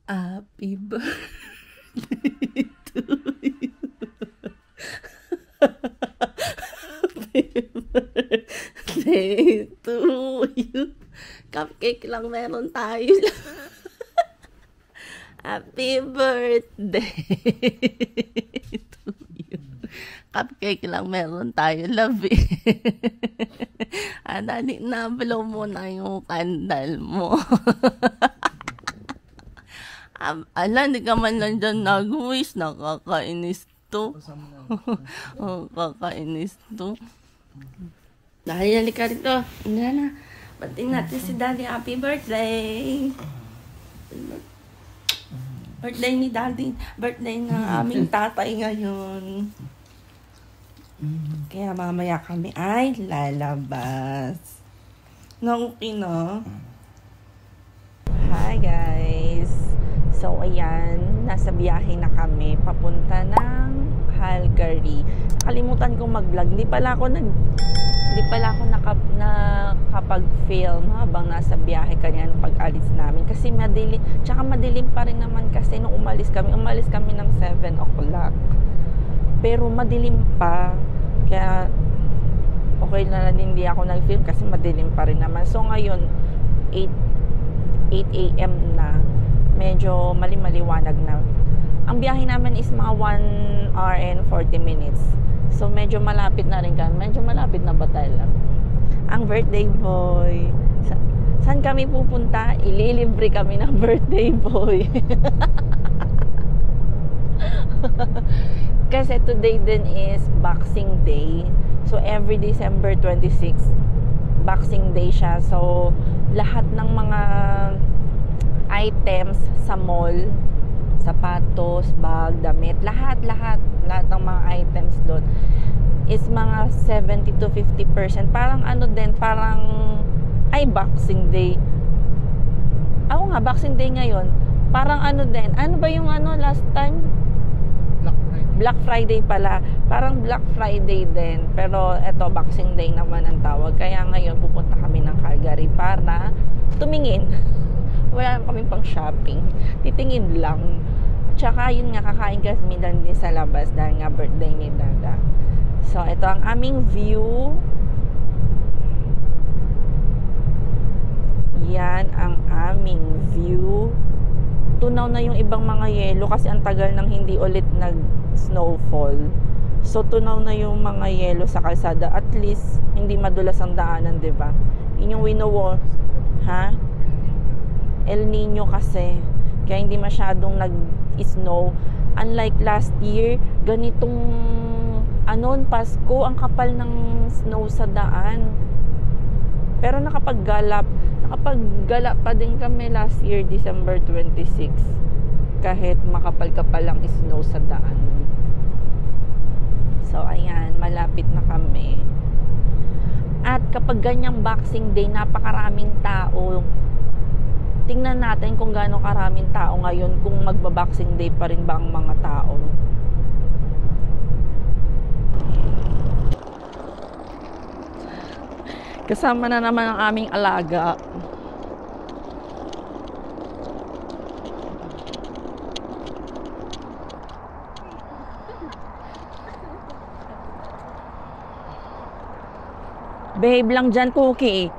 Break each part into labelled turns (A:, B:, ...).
A: Happy birthday to you. Happy birthday to you. Cupcake lang meron tayo. Happy birthday to you. Cupcake lang meron tayo, love eh. Dali na, blow mo na yung candle mo. Ala, hindi ka man lang dyan nag-wish. Nakakainis to. Oh, kakainis to. Dahil halika rito. Hindi na. Batiin natin si Daddy. Happy birthday. Birthday ni Daddy. Birthday ng aming tatay ngayon. Kaya mamaya kami ay lalabas. Okay, no? Hi, guys. So, ayan, nasa biyahe na kami papunta ng Calgary. Nakalimutan kong mag-vlog. Hindi pala ako nakapag-film habang nasa biyahe kanina nung pag-alis namin. Kasi madilim, tsaka madilim pa rin naman kasi nung umalis kami ng 7 o'clock. Pero madilim pa. Kaya, okay na din hindi ako nag-film kasi madilim pa rin naman. So, ngayon, 8 a.m. na. Medyo maliwanag na. Ang biyahe namin is mga 1 hour and 40 minutes. So, medyo malapit na rin kami. Medyo malapit na ba tayo lang? Ang birthday boy. Saan kami pupunta? Ililibre kami ng birthday boy. Kasi today din is Boxing Day. So, every December 26, Boxing Day siya. So, lahat ng mga items sa mall, sapatos, bag, damit, lahat ng mga items doon is mga 70 to 50%. Parang ano din, Boxing Day. Nga, Boxing Day ngayon. Parang ano din, ano ba yung last time? Black Friday pala. Parang Black Friday din. Pero eto, Boxing Day naman ang tawag. Kaya ngayon, pupunta kami ng Calgary para tumingin. Wala naman kaming pang shopping. Titingin lang. Tsaka yun nga, kakain kami din sa labas dahil nga birthday ni Dada. So, ito ang aming view. Yan ang aming view. Tunaw na yung ibang mga yelo kasi ang tagal nang hindi ulit nag-snowfall. So, tunaw na yung mga yelo sa kalsada. At least, hindi madulas ang daanan, diba? Yun yung ha? El Nino kasi. Kaya hindi masyadong nag-snow. Unlike last year, ganitong Pasko, ang kapal ng snow sa daan. Pero nakapaggalap pa din kami last year, December 26. Kahit makapal-kapal ang snow sa daan. So, ayan, malapit na kami. At kapag ganyang Boxing Day, napakaraming tao. Tingnan natin kung gaano karaming tao ngayon, kung magba-Boxing Day pa rin ba ang mga tao. Kasama na naman ang aming alaga. Behave lang dyan, Cookie.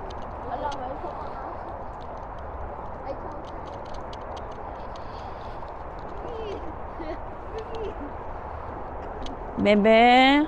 A: Bebe.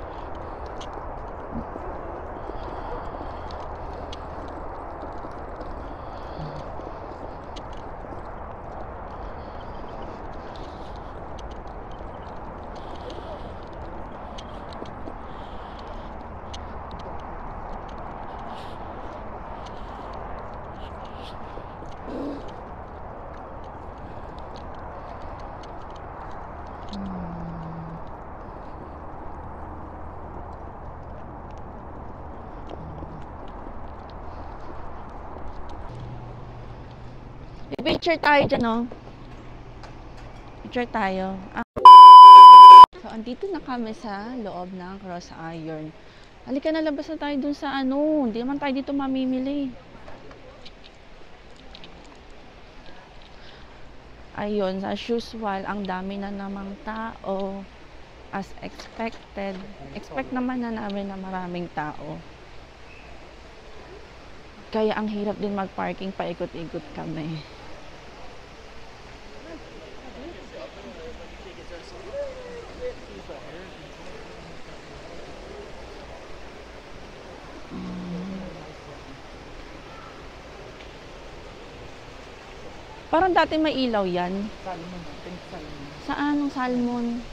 A: Picture tayo dyan, no? Picture tayo. So, andito na kami sa loob ng Cross Iron. Halika na, labas na tayo dun sa hindi naman tayo dito mamimili. Ayun, as usual, ang dami na namang tao. As expected. Expect naman na namin na maraming tao. Kaya ang hirap din mag-parking, paikot-ikot kami. Parang dati may ilaw yan.
B: Salmon, pink salmon.
A: Saan ang salmon?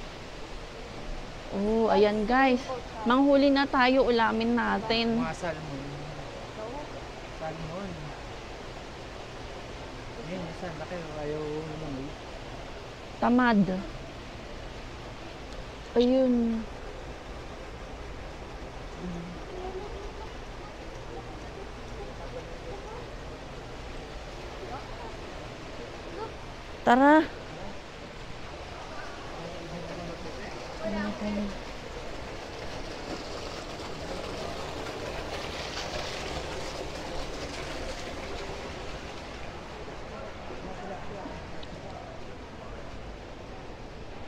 A: Oh, ayan guys. Manghuli na tayo, ulamin natin.
B: Mga salmon. Salmon. Ngayon, isa, laki. Ayaw naman.
A: Tamad. Ayun. Tara.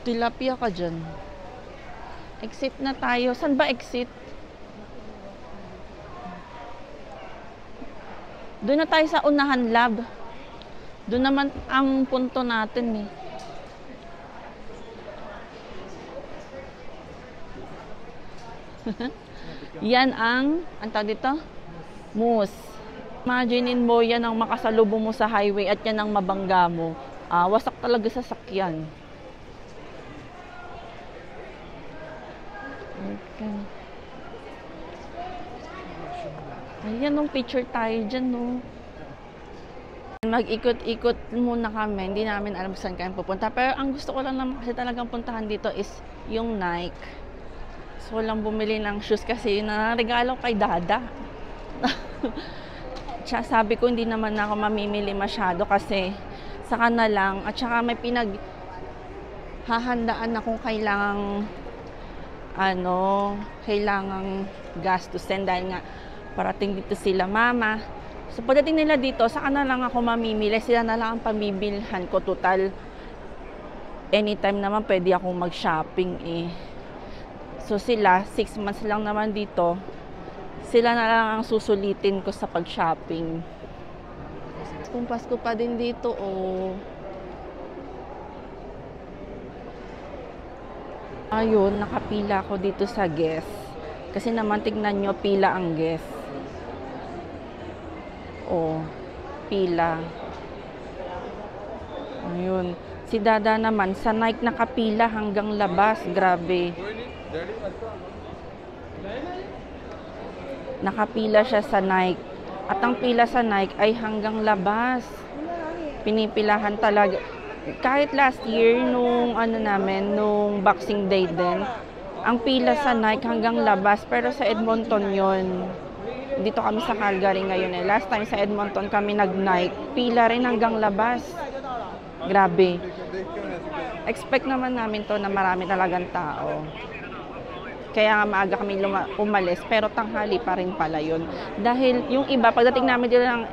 A: Tilapia ka dyan. Exit na tayo. Saan ba exit? Doon na tayo sa unahan lab. Doon naman ang punto natin eh. Yan ang tawag dito? Moose. Imaginein mo yan ang makasalubong mo sa highway at yan ang mabangga mo. Wasak talaga sa sakyan. Okay. Ayan, nung picture tayo dyan, no? Mag-ikot-ikot muna kami. Hindi namin alam saan kami pupunta. Pero ang gusto ko lang naman kasi talagang puntahan dito is yung Nike. So, lang bumili ng shoes kasi regalo kay Dada. Tsaka sabi ko, hindi naman ako mamimili masyado kasi saka na lang. At saka may pinaghahandaan akong kailangang gastusin dahil nga parating dito sila mama. So pagdating nila dito, saka na lang ako mamimili, sila na lang ang pambibilhan ko. Total, anytime naman pwede akong mag-shopping eh. So sila, 6 months lang naman dito, sila na lang ang susulitin ko sa pag-shopping. Kung Pasko pa din dito, oh. Ayun, nakapila ako dito sa Guess. Kasi naman, tignan nyo, pila ang Guess. Oh, pila. Ayun. Si Dada naman, sa Nike nakapila hanggang labas. Grabe. Nakapila siya sa Nike. At ang pila sa Nike ay hanggang labas. Pinipilahan talaga. Kahit last year, nung Boxing Day din, ang pila sa Nike hanggang labas, pero sa Edmonton yon. Dito kami sa Calgary ngayon eh. Last time sa Edmonton kami nag-Nike, pila rin hanggang labas. Grabe. Expect naman namin to na marami talagang tao. Kaya nga maaga kami umalis, pero tanghali pa rin pala yun. Dahil yung iba, pagdating namin dito ng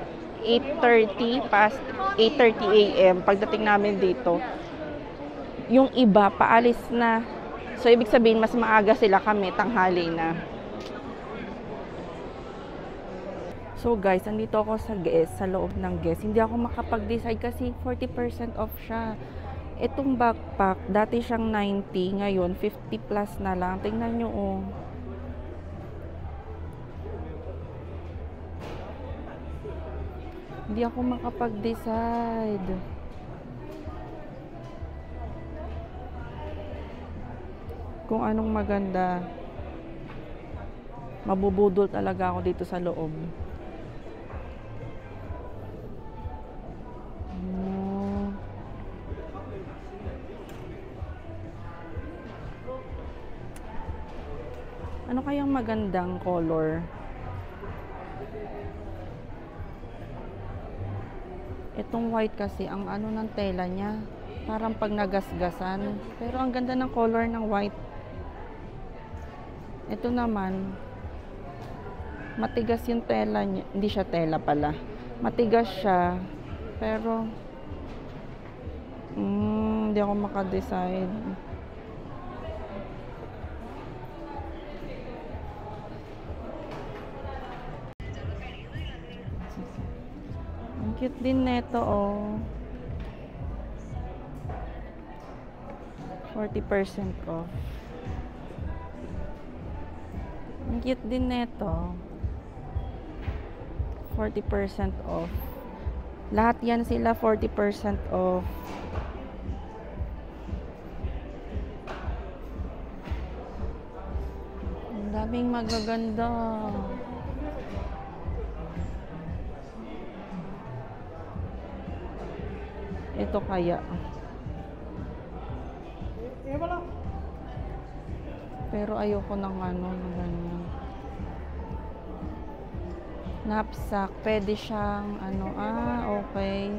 A: 8:30 past 8:30 AM pagdating namin dito, yung iba paalis na. So ibig sabihin mas maaga sila, kami tanghali na. So guys, andito ako sa Guess, sa loob ng Guess. Hindi ako makapag-decide kasi 40% off siya. Itong backpack, dati siyang 90, ngayon 50 plus na lang. Tingnan nyo oh. Hindi ako makapag-decide. Kung anong maganda. Mabubudol talaga ako dito sa loob. Ano kayang magandang color? Itong white kasi, ang ng tela niya, parang pag nagasgasan. Pero ang ganda ng color ng white. Ito naman, matigas yung tela niya. Hindi siya tela pala. Matigas siya, pero Hindi ako makadecide. Ang cute din neto, oh. 40% off. Ang cute din neto. 40% off. Lahat yan sila 40% off. Ang daming magaganda. Ito kaya. Pero ayoko ng ano, ng ganyan. Knapsack. Pwede siyang ano, okay.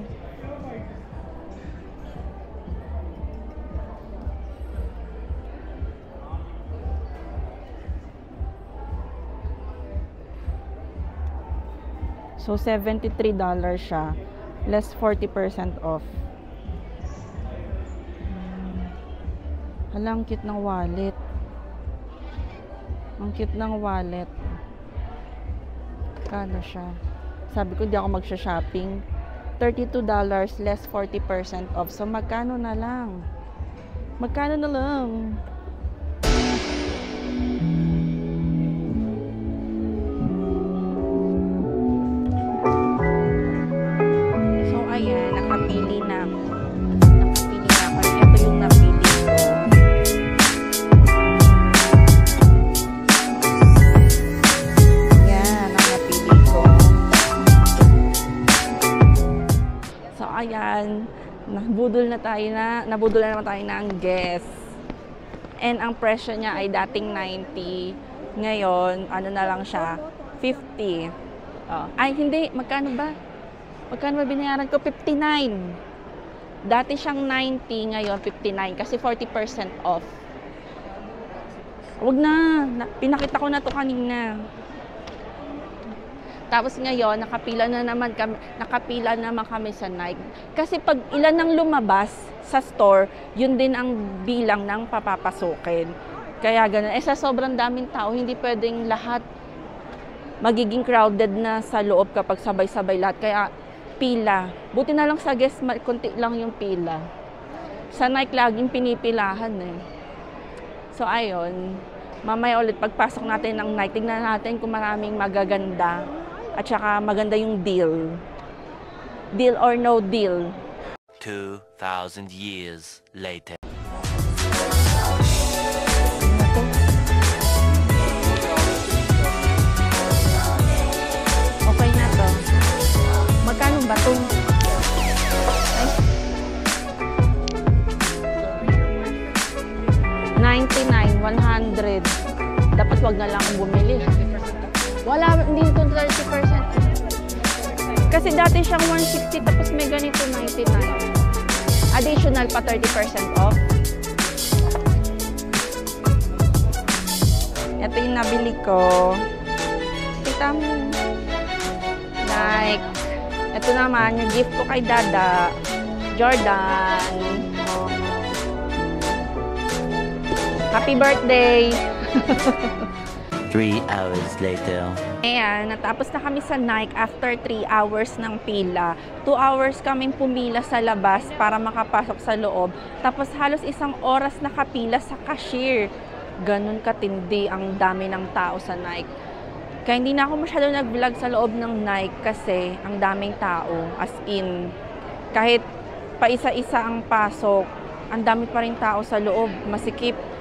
A: So, $73 siya. Less 40% off. Hala, ang cute ng wallet. Ang cute ng wallet. Kano siya? Sabi ko, di ako magsha-shopping. $32 less 40% off. So, magkano na lang? Magkano na lang? So, ayan. Nakapili na ako. Ito yung napili ko. Ayan, nabudol na naman tayo ng Guess. And ang presyo niya ay dating 90. Ngayon, ano na lang siya, 50. Oh. Ay, hindi. Magkano ba? Magkano ba binayaran ko? 59. Dati siyang 90, ngayon 59. Kasi 40% off. Huwag na. Pinakita ko na to kanina. Tapos ngayon, nakapila naman kami sa Nike. Kasi pag ilan ang lumabas sa store, yun din ang bilang ng papapasukin. Kaya ganun. Sa sobrang daming tao, hindi pwedeng lahat magiging crowded na sa loob kapag sabay-sabay lahat. Kaya pila. Buti na lang sa Guess, konti lang yung pila. Sa Nike, laging pinipilahan eh. So, ayun. Mamaya ulit, pagpasok natin ng Nike, tignan natin kung maraming magaganda. At saka maganda yung deal. Deal or no deal.
C: 2,000 years later.
A: Okay na to. Magkano ba to? Ay? 99, 100. Dapat wag na lang akong bumili. Wala, hindi ito 30%. Kasi dati siyang 160 tapos may ganito 99. Additional pa 30% off. Ito yung nabili ko. Kita mo. Like, ito naman yung gift ko kay Dada. Jordan. Happy birthday!
C: 3 hours later.
A: Ayan, natapos na kami sa Nike after 3 hours ng pila. 2 hours kaming pumila sa labas para makapasok sa loob. Tapos halos 1 oras nakapila sa cashier. Ganun katindi ang dami ng tao sa Nike. Kaya hindi na ako masyado nag-vlog sa loob ng Nike kasi ang daming tao. As in, kahit pa isa-isa ang pasok, ang dami pa rin tao sa loob. Masikip.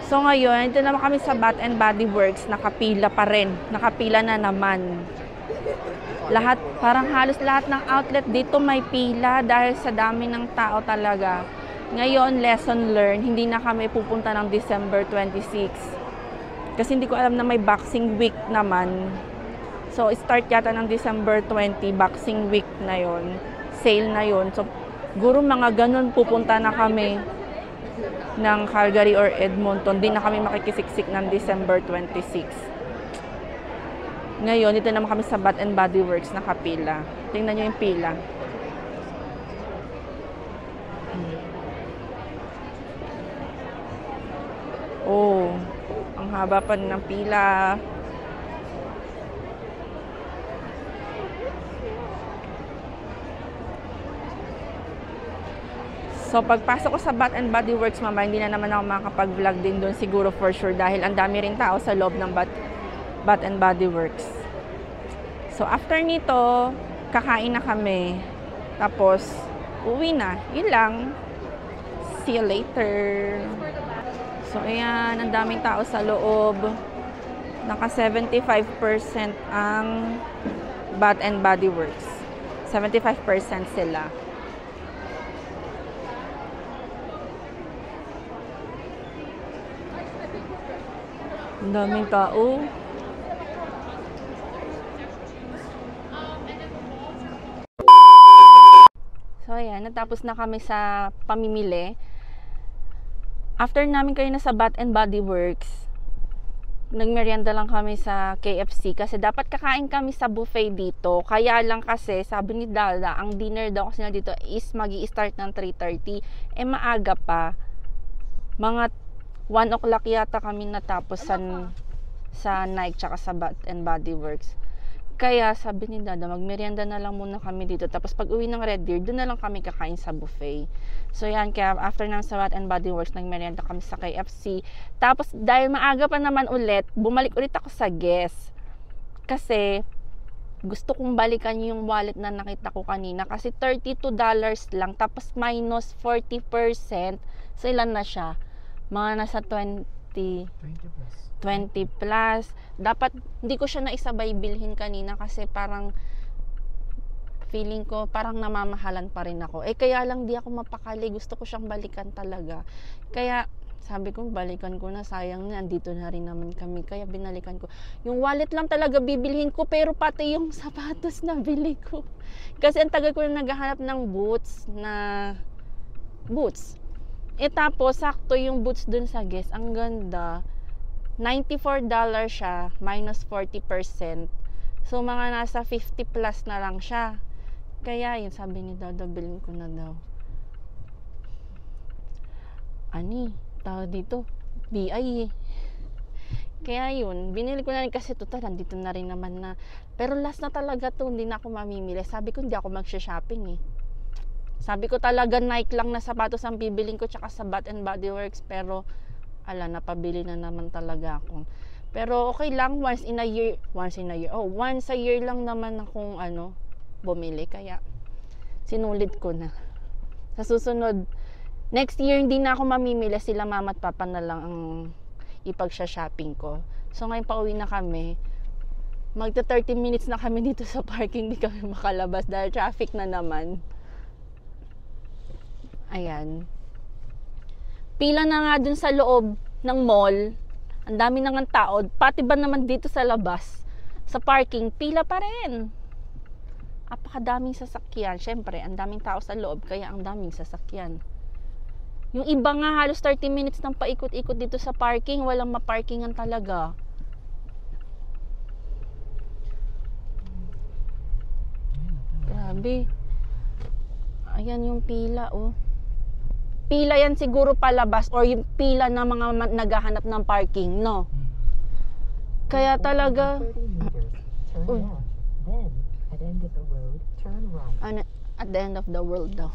A: So ngayon, ito naman kami sa Bath and Body Works, nakapila pa rin. Nakapila na naman. Lahat, parang halos lahat ng outlet dito may pila dahil sa dami ng tao talaga. Ngayon, lesson learned, hindi na kami pupunta ng December 26. Kasi hindi ko alam na may Boxing Week naman. So, start yata ng December 20, Boxing Week na yon, sale na yon. So, guro mga ganun pupunta na kami ng Calgary or Edmonton. Di na kami makikisiksik ng December 26. Ngayon, dito naman kami sa Bath and Body Works nakapila. Tingnan nyo yung pila. haba pa ng pila. So, pagpasok ko sa Bath and Body Works, mama, hindi na naman ako makakapag-vlog din doon siguro for sure dahil ang dami rin tao sa loob ng Bath and Body Works. So, after nito, kakain na kami. Tapos, uwi na. Yun lang. See you later. So, ayan, ang daming tao sa loob. Naka 75% ang Bath and Body Works. 75% sila. Ang daming tao. So, ayan, natapos na kami sa pamimili. After namin kayo na sa Bath and Body Works, nagmerienda lang kami sa KFC kasi dapat kakain kami sa buffet dito. Kaya lang kasi, sabi ni Dala, ang dinner daw kasi na dito is magi-start ng 3:30. Maaga pa. Mga 1 o'clock yata kami natapos sa Nike tsaka sa Bath and Body Works. Kaya sabi ni Dada, magmerienda na lang muna kami dito. Tapos pag uwi ng Red Deer, doon na lang kami kakain sa buffet. So yan, kaya after naman sa Bath and Body Works, nagmerienda kami sa KFC. Tapos dahil maaga pa naman ulit, bumalik ulit ako sa Guess. Kasi gusto kong balikan yung wallet na nakita ko kanina. Kasi $32 lang. Tapos minus 40%. So ilan na siya? Mga nasa 20 plus. Dapat, hindi ko siya naisabay bilhin kanina kasi parang feeling ko parang namamahalan pa rin ako. Kaya lang di ako mapakali. Gusto ko siyang balikan talaga. Kaya, sabi ko, balikan ko na. Sayang na, andito na rin naman kami. Kaya binalikan ko. Yung wallet lang talaga bibilhin ko, pero pati yung sapatos na bili ko. Kasi ang tagal ko na naghahanap ng boots. Tapos, sakto yung boots dun sa Guess. Ang ganda. $94 siya, minus 40%. So, mga nasa 50 plus na lang siya. Kaya, yun, sabi ni Dada, bilhin ko na daw. Tawag dito, BI. Kaya yun, binili ko na rin kasi total, nandito na rin naman na. Pero last na talaga to, hindi na ako mamimili. Sabi ko, hindi ako magsha-shopping Sabi ko talaga, Nike lang na sapatos ang bibiling ko, tsaka sa Bath and Body Works. Pero, napabili na naman talaga ako. Pero okay lang, once a year lang naman akong bumili. Kaya, sinulit ko na. Sa susunod, next year hindi na ako mamimili. Sila mama at papa na lang ang ipag-shopping ko. So ngayon pauwi na kami. Magta 30 minutes na kami dito sa parking. Hindi kami makalabas dahil traffic na naman. Ayan. Pila na nga dun sa loob ng mall. Ang dami na nga tao. Pati ba naman dito sa labas, sa parking, pila pa rin. Apakadaming sasakyan. Syempre, ang daming tao sa loob, kaya ang daming sasakyan. Yung iba nga, halos 30 minutes nang paikot-ikot dito sa parking. Walang maparkingan talaga. Grabe. Ayan yung pila, Pila yan siguro palabas or yung pila na mga naghahanap ng parking, no? Kaya talaga at the end of the world daw.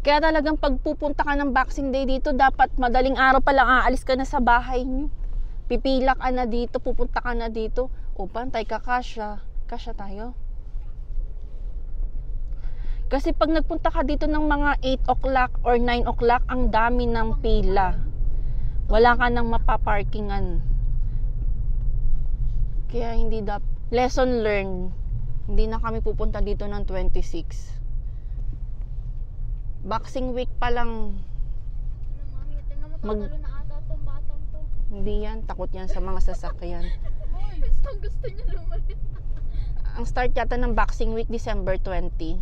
A: Kaya talagang pagpupunta ka ng Boxing Day dito, dapat madaling araw pa lang aalis ka na sa bahay niyo. Pipila ka na dito, pupunta ka na dito. Pantay ka, kasya tayo. Kasi pag nagpunta ka dito ng mga 8 o'clock or 9 o'clock, ang dami ng pila. Wala ka nang mapaparkingan. Kaya hindi lesson learned. Hindi na kami pupunta dito ng 26. Boxing week pa lang.
D: Mami, tingnan mo, tatalo na ata tong batang to.
A: Hindi yan, takot yan sa mga sasakyan.
D: Gusto niya naman.
A: Ang start yata ng Boxing Week, December 20.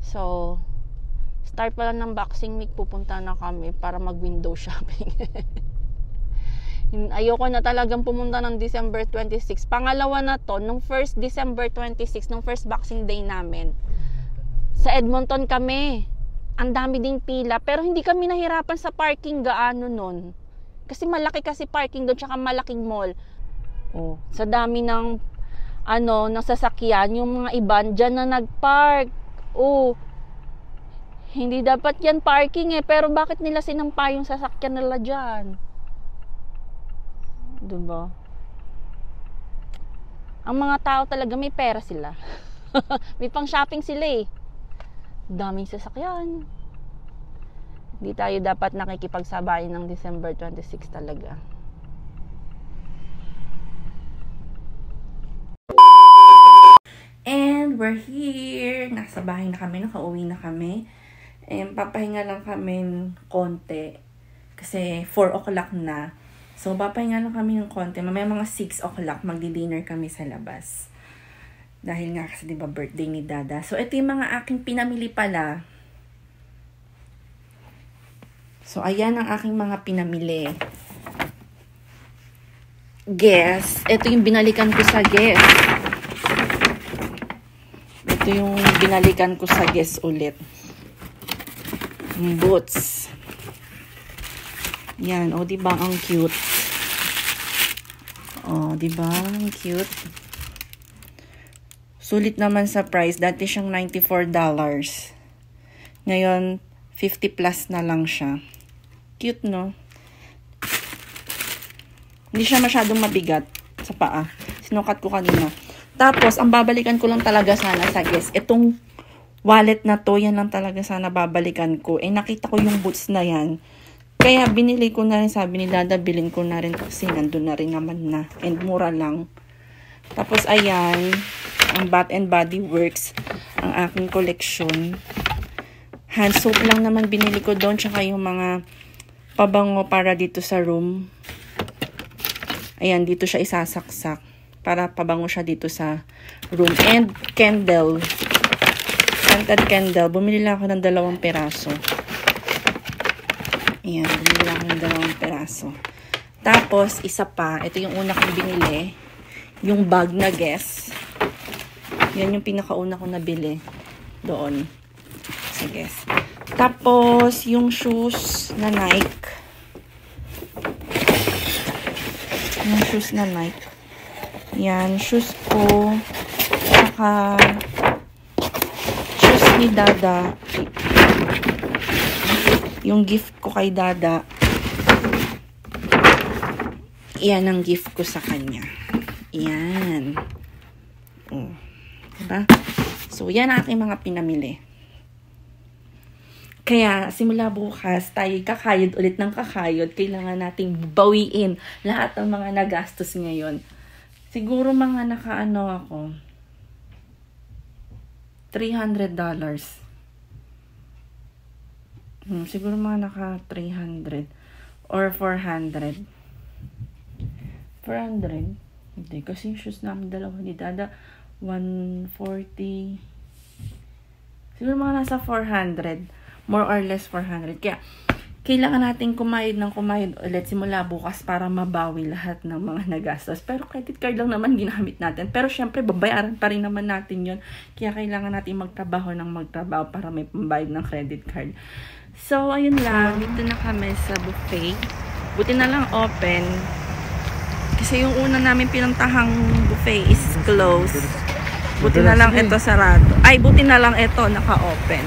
A: So, start pa lang ng Boxing Week, pupunta na kami para mag-window shopping. Ayoko na talagang pumunta ng December 26. Pangalawa na to, nung first December 26, nung first Boxing Day namin, sa Edmonton kami. Ang dami ding pila, pero hindi kami nahirapan sa parking gaano nun. Kasi malaki kasi parking doon, tsaka malaking mall. Oh, sa dami ng ng sasakyan, yung mga iba dyan na nagpark. Oh, hindi dapat yan parking pero bakit nila sinampa yung sasakyan nila dyan? Diba? Ang mga tao talaga may pera sila. May pang shopping sila daming sasakyan. Hindi tayo dapat nakikipagsabayan ng December 26 talaga. And we're here. Nasa bahay na kami. Nakauwi na kami. Papahinga lang kami konti. Kasi 4 o'clock na. So, papahinga lang kami ng konti. Mamaya mga 6 o'clock, magdi-dinner kami sa labas. Dahil nga kasi diba birthday ni Dada. So, ito yung mga aking pinamili pala. So, ayan ang aking mga pinamili. Guess. Ito yung binalikan ko sa Guess. Ito yung binalikan ko sa Guess ulit. Boots. Yan. O, diba? Ang cute. O, diba? Ang cute. Sulit naman sa price. Dati siyang $94. Ngayon, 50 plus na lang siya. Cute, no? Hindi siya masyadong mabigat sa paa. Sinukat ko kanina. Tapos, ang babalikan ko lang talaga sana sa Guess. Itong wallet na to, yan lang talaga sana babalikan ko. Nakita ko yung boots na yan. Kaya, binili ko na rin. Sabi ni Dada, bilhin ko na rin kasi nandun na rin naman na. And mura lang. Tapos, ayan. Ang Bath and Body Works. Ang aking collection. Hand soap lang naman binili ko doon. Tsaka yung mga pabango para dito sa room. Ayan, dito siya isasaksak. Para pabango siya dito sa room. And candle. Scented candle. Bumili lang ako ng 2 peraso. Ayan, bumili lang ako ng 2 peraso. Tapos, isa pa. Ito yung una kong binili. Yung bag na Guess. Yan yung pinakauna kong nabili. Doon. Sa Guess. Tapos, yung shoes na Nike. Yung shoes na Nike. Yan, shoes ko. Saka, shoes ni Dada. Yung gift ko kay Dada. Yan ang gift ko sa kanya. Yan. Oh. Diba? So, yan ang aking mga pinamili. Kaya, simula bukas, tayo kakayod ulit ng kakayod. Kailangan nating bawiin lahat ng mga nagastos ngayon. Siguro mga nakaano ako. $300. Siguro mga naka 300 or 400. 400? Hindi, kasi yung shoes namin dalawa ni Dada, 140. Siguro mga nasa 400. More or less 400. Kaya, kailangan natin kumayod ulit simula bukas para mabawi lahat ng mga nagastos. Pero credit card lang naman ginamit natin. Pero syempre, babayaran pa rin naman natin yun. Kaya kailangan natin magtrabaho para may pambayad ng credit card. So, ayun lang. Dito na kami sa buffet. Buti na lang open. Kasi yung una namin pinuntahang buffet is closed. Buti na lang ito sarado. Ay, buti na lang ito naka-open.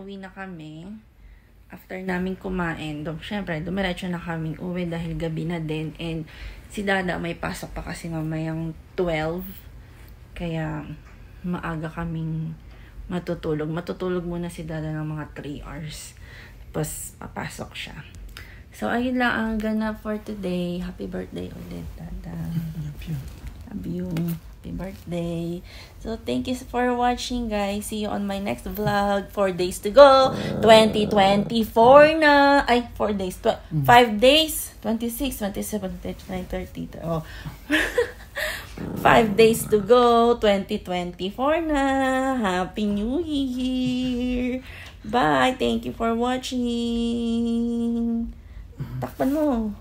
A: uwi na kami. After namin kumain, syempre, dumiretso na kaming uwi dahil gabi na din. And si Dada may pasok pa kasi mamayang 12. Kaya maaga kaming matutulog. Matutulog muna si Dada ng mga 3 hours. Tapos papasok siya. So, ayun lang ang ganap for today. Happy birthday ulit, Dada. Love you. Happy birthday. So, thank you for watching, guys. See you on my next vlog. 4 days to go. 2024 na. Ay, 4 days. 5 days. 26, 27, 29, 30. Oh. 5 days to go. 2024 na. Happy New Year. Bye. Thank you for watching. Takpan mo.